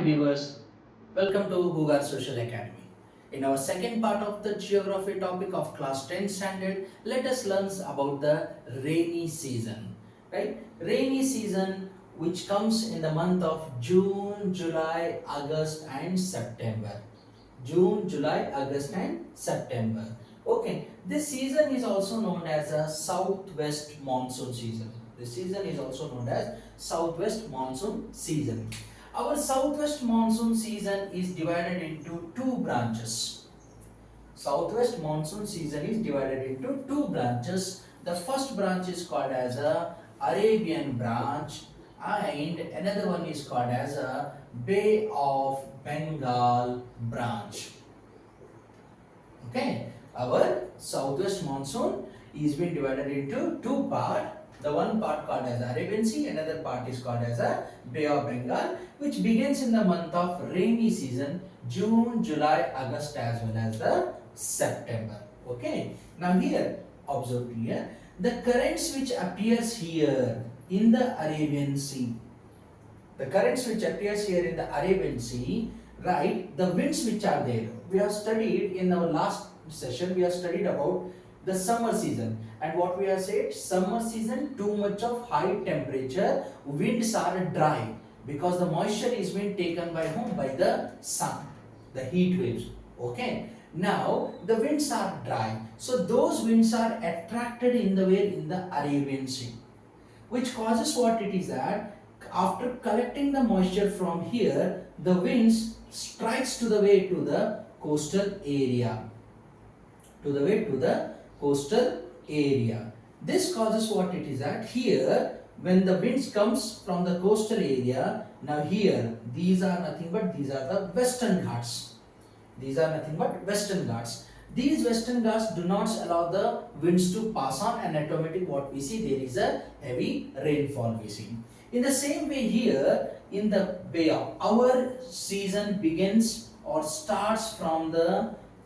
Hi viewers, welcome to Hoogar Social Academy. In our second part of the geography topic of class 10 standard, let us learn about the rainy season. Right? Rainy season which comes in the month of June, July, August and September. June, July, August and September. Okay, this season is also known as a southwest monsoon season. This season is also known as southwest monsoon season. Our southwest monsoon season is divided into two branches. Southwest monsoon season is divided into two branches. The first branch is called as a Arabian branch and another one is called as a Bay of Bengal branch. Okay, our southwest monsoon is being divided into two parts. The one part called as Arabian Sea, another part is called as a Bay of Bengal, which begins in the month of rainy season, June, July, August as well as the September. Okay, now here, observe here, the currents which appears here in the Arabian Sea, the currents which appears here in the Arabian Sea, right, the winds which are there. We have studied in our last session, we have studied about the summer season, and what we have said, summer season, too much of high temperature, winds are dry because the moisture is being taken by whom? By the sun, the heat waves. Okay, now the winds are dry, so those winds are attracted in the way in the Arabian Sea, which causes what it is that after collecting the moisture from here, the winds strikes to the way to the coastal area, to the way to the coastal area. This causes what it is that here when the winds comes from the coastal area, now here these are nothing but these are the western ghats. These are nothing but western ghats. These western ghats do not allow the winds to pass on, and automatically what we see, there is a heavy rainfall we see. In the same way here in the Bay of, our season begins or starts from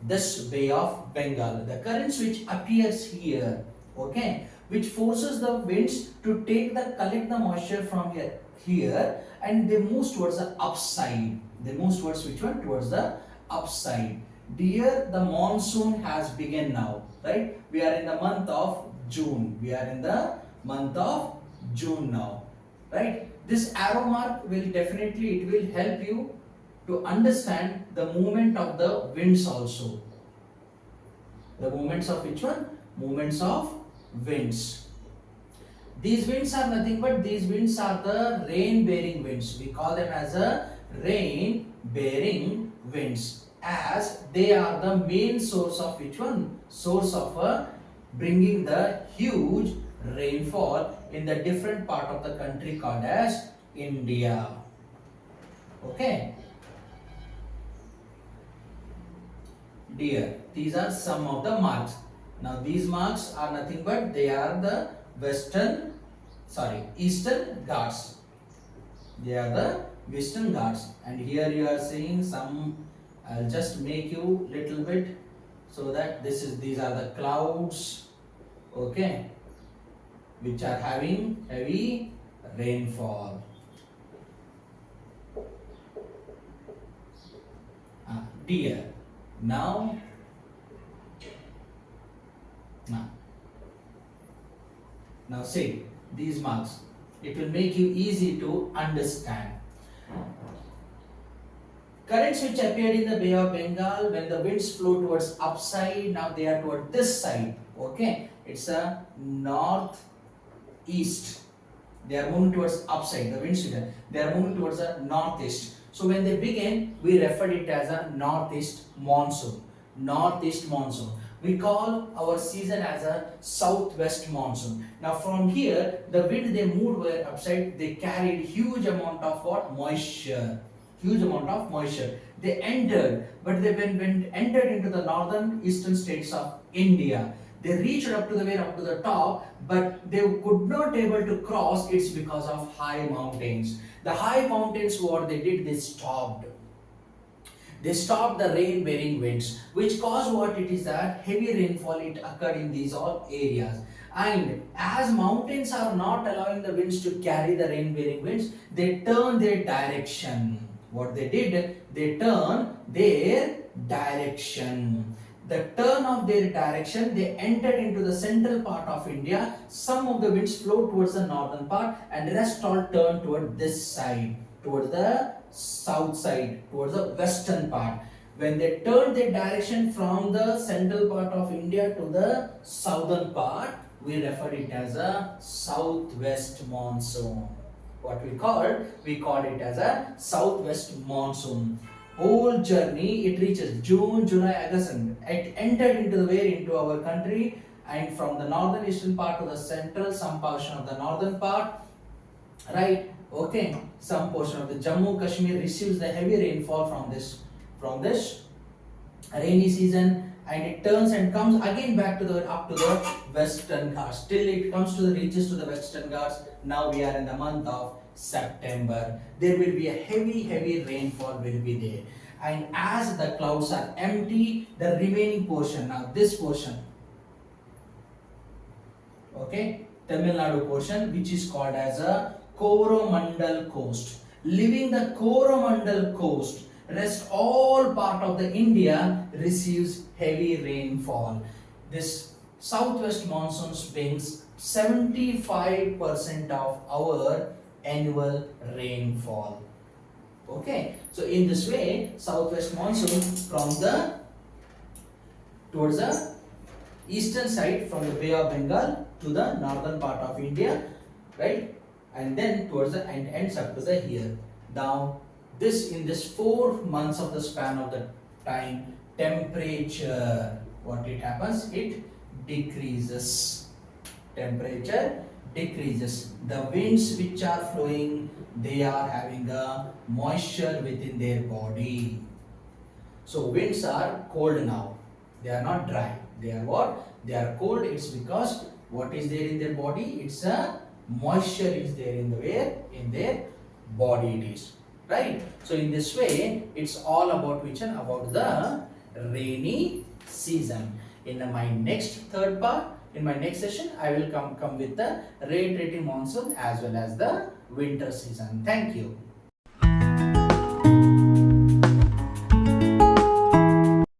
this Bay of Bengal. The currents which appears here, okay, which forces the winds to collect the moisture from here and they move towards the upside. They move towards which one? Towards the upside. Dear, the monsoon has begun now, right? We are in the month of June. We are in the month of June now, right? This arrow mark will definitely, it will help you to understand the movement of the winds also. The movements of which one? Movements of winds. These winds are nothing but these winds are the rain bearing winds. We call them as a rain bearing winds, as they are the main source of which one? Source of bringing the huge rainfall in the different part of the country called as India. Okay. Dear, these are some of the marks. Now these marks are nothing but they are the eastern ghats. They are the western ghats, and here you are seeing some. I'll just make you little bit so that these are the clouds, okay, which are having heavy rainfall. Dear, now see these marks. It will make you easy to understand. Currents which appeared in the Bay of Bengal, when the winds flow towards upside, now they are toward this side. Okay, it's a northeast. They are moving towards upside. The winds they are moving towards the northeast. So when they begin, we refer it as a northeast monsoon. Northeast monsoon. We call our season as a southwest monsoon. Now from here, the wind they moved were upside. They carried huge amount of what? Moisture. Huge amount of moisture. They entered, but they when entered into the northern eastern states of India. They reached up to the top, but they could not able to cross. It's because of high mountains. The high mountains, what they did, they stopped. They stopped the rain bearing winds, which caused what it is that heavy rainfall it occurred in these all areas. And as mountains are not allowing the winds to carry the rain bearing winds, they turn their direction. what they did, they turn their direction. The turn of their direction, they entered into the central part of India. Some of the winds flow towards the northern part and rest all turn toward this side, towards the south side, towards the western part. When they turn their direction from the central part of India to the southern part, we refer it as a southwest monsoon. What we call it as a southwest monsoon. Whole journey it reaches June, July, August, and it entered into the way into our country, and from the northern eastern part to the central, some portion of the northern part, right? Okay, some portion of the Jammu Kashmir receives the heavy rainfall from this rainy season, and it turns and comes again back to the up to the western Ghats till it comes to the reaches to the western Ghats. Now we are in the month of September. There will be a heavy rainfall will be there, and as the clouds are empty, the remaining portion, now this portion, okay, Tamil Nadu portion, which is called as a Coromandel coast. Leaving the Coromandel coast, rest all part of the India receives heavy rainfall. This southwest monsoon brings 75% of our annual rainfall. Okay, so in this way, southwest monsoon from the towards the eastern side, from the Bay of Bengal to the northern part of India, right, and then towards the and ends up to the here. Now this, in this 4 months of the span of the time, temperature, what it happens, it decreases. Temperature decreases. The winds which are flowing, they are having a moisture within their body. So winds are cold now, they are not dry. They are what? They are cold. It's because what is there in their body? It's a moisture is there in the where? In their body it is. Right? So in this way, it's all about which one? About the rainy season. In my next third part, in my next session, I will come with the rate rating monsoon as well as the winter season. Thank you.